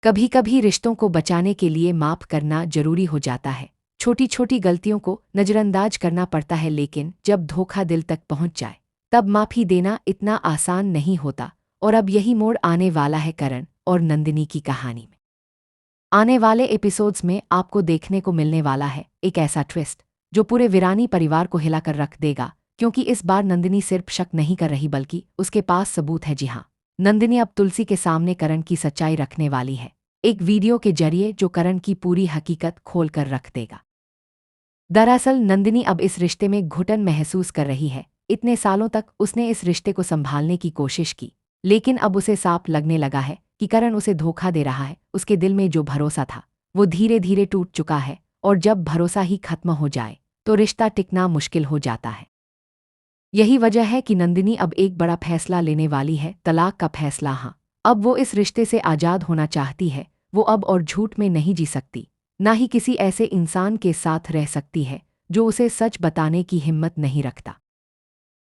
कभी कभी रिश्तों को बचाने के लिए माफ करना जरूरी हो जाता है। छोटी छोटी गलतियों को नजरअंदाज करना पड़ता है, लेकिन जब धोखा दिल तक पहुंच जाए तब माफी देना इतना आसान नहीं होता। और अब यही मोड़ आने वाला है करण और नंदिनी की कहानी में। आने वाले एपिसोड्स में आपको देखने को मिलने वाला है एक ऐसा ट्विस्ट जो पूरे वीरानी परिवार को हिलाकर रख देगा, क्योंकि इस बार नंदिनी सिर्फ शक नहीं कर रही बल्कि उसके पास सबूत है। जी हाँ, नंदिनी अब तुलसी के सामने करण की सच्चाई रखने वाली है, एक वीडियो के जरिए जो करण की पूरी हकीकत खोल कर रख देगा। दरअसल नंदिनी अब इस रिश्ते में घुटन महसूस कर रही है। इतने सालों तक उसने इस रिश्ते को संभालने की कोशिश की, लेकिन अब उसे साफ लगने लगा है कि करण उसे धोखा दे रहा है। उसके दिल में जो भरोसा था वो धीरे धीरे टूट चुका है, और जब भरोसा ही खत्म हो जाए तो रिश्ता टिकना मुश्किल हो जाता है। यही वजह है कि नंदिनी अब एक बड़ा फैसला लेने वाली है, तलाक का फैसला। हाँ, अब वो इस रिश्ते से आज़ाद होना चाहती है। वो अब और झूठ में नहीं जी सकती, ना ही किसी ऐसे इंसान के साथ रह सकती है जो उसे सच बताने की हिम्मत नहीं रखता।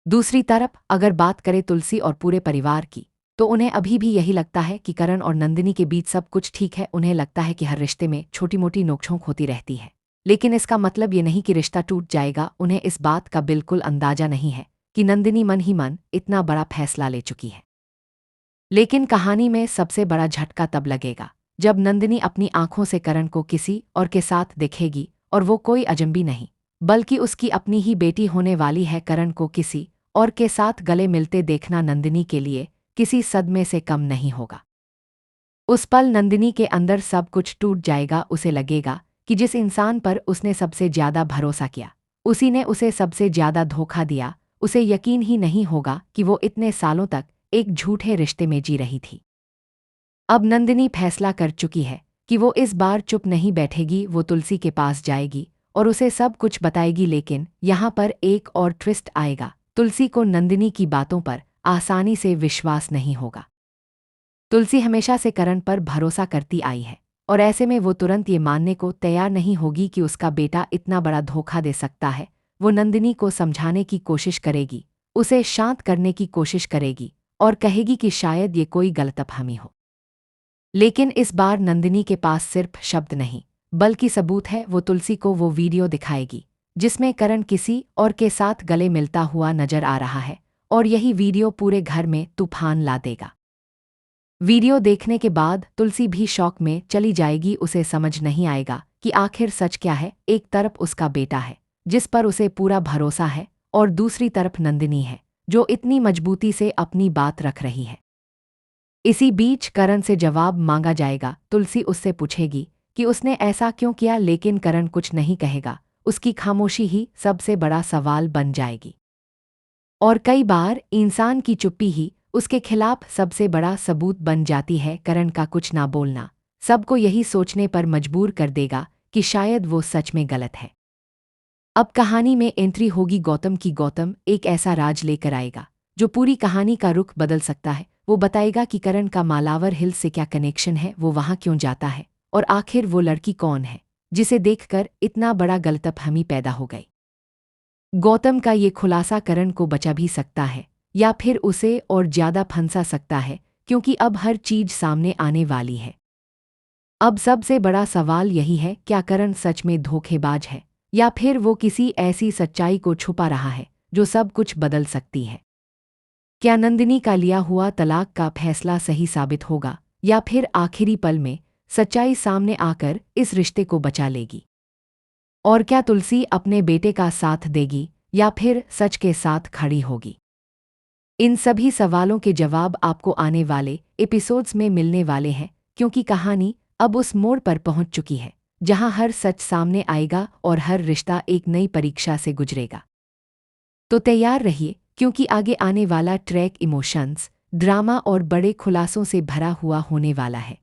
दूसरी तरफ अगर बात करें तुलसी और पूरे परिवार की, तो उन्हें अभी भी यही लगता है कि करण और नंदिनी के बीच सब कुछ ठीक है। उन्हें लगता है कि हर रिश्ते में छोटी मोटी नोकझोंक होती रहती है, लेकिन इसका मतलब ये नहीं कि रिश्ता टूट जाएगा। उन्हें इस बात का बिल्कुल अंदाजा नहीं है कि नंदिनी मन ही मन इतना बड़ा फैसला ले चुकी है। लेकिन कहानी में सबसे बड़ा झटका तब लगेगा जब नंदिनी अपनी आंखों से करण को किसी और के साथ देखेगी, और वो कोई अजनबी नहीं बल्कि उसकी अपनी ही बेटी होने वाली है। करण को किसी और के साथ गले मिलते देखना नंदिनी के लिए किसी सदमे से कम नहीं होगा। उस पल नंदिनी के अंदर सब कुछ टूट जाएगा। उसे लगेगा कि जिस इंसान पर उसने सबसे ज्यादा भरोसा किया उसी ने उसे सबसे ज्यादा धोखा दिया। उसे यकीन ही नहीं होगा कि वो इतने सालों तक एक झूठे रिश्ते में जी रही थी। अब नंदिनी फैसला कर चुकी है कि वो इस बार चुप नहीं बैठेगी। वो तुलसी के पास जाएगी और उसे सब कुछ बताएगी, लेकिन यहाँ पर एक और ट्विस्ट आएगा। तुलसी को नंदिनी की बातों पर आसानी से विश्वास नहीं होगा। तुलसी हमेशा से करण पर भरोसा करती आई है, और ऐसे में वो तुरंत ये मानने को तैयार नहीं होगी कि उसका बेटा इतना बड़ा धोखा दे सकता है। वो नंदिनी को समझाने की कोशिश करेगी, उसे शांत करने की कोशिश करेगी और कहेगी कि शायद ये कोई गलतफहमी हो। लेकिन इस बार नंदिनी के पास सिर्फ शब्द नहीं बल्कि सबूत है। वो तुलसी को वो वीडियो दिखाएगी जिसमें करण किसी और के साथ गले मिलता हुआ नजर आ रहा है, और यही वीडियो पूरे घर में तूफान ला देगा। वीडियो देखने के बाद तुलसी भी शॉक में चली जाएगी। उसे समझ नहीं आएगा कि आखिर सच क्या है। एक तरफ उसका बेटा है जिस पर उसे पूरा भरोसा है, और दूसरी तरफ नंदिनी है जो इतनी मजबूती से अपनी बात रख रही है। इसी बीच करण से जवाब मांगा जाएगा। तुलसी उससे पूछेगी कि उसने ऐसा क्यों किया, लेकिन करण कुछ नहीं कहेगा। उसकी खामोशी ही सबसे बड़ा सवाल बन जाएगी, और कई बार इंसान की चुप्पी ही उसके खिलाफ सबसे बड़ा सबूत बन जाती है। करण का कुछ ना बोलना सबको यही सोचने पर मजबूर कर देगा कि शायद वो सच में गलत है। अब कहानी में एंट्री होगी गौतम की। गौतम एक ऐसा राज लेकर आएगा जो पूरी कहानी का रुख बदल सकता है। वो बताएगा कि करण का मालावर हिल से क्या कनेक्शन है, वो वहां क्यों जाता है, और आखिर वो लड़की कौन है जिसे देखकर इतना बड़ा गलतफहमी पैदा हो गई। गौतम का ये खुलासा करण को बचा भी सकता है या फिर उसे और ज्यादा फंसा सकता है, क्योंकि अब हर चीज सामने आने वाली है। अब सबसे बड़ा सवाल यही है, क्या करण सच में धोखेबाज है या फिर वो किसी ऐसी सच्चाई को छुपा रहा है जो सब कुछ बदल सकती है। क्या नंदिनी का लिया हुआ तलाक का फैसला सही साबित होगा, या फिर आखिरी पल में सच्चाई सामने आकर इस रिश्ते को बचा लेगी। और क्या तुलसी अपने बेटे का साथ देगी या फिर सच के साथ खड़ी होगी। इन सभी सवालों के जवाब आपको आने वाले एपिसोड्स में मिलने वाले हैं, क्योंकि कहानी अब उस मोड़ पर पहुंच चुकी है जहां हर सच सामने आएगा और हर रिश्ता एक नई परीक्षा से गुजरेगा। तो तैयार रहिए, क्योंकि आगे आने वाला ट्रैक इमोशंस, ड्रामा और बड़े खुलासों से भरा हुआ होने वाला है।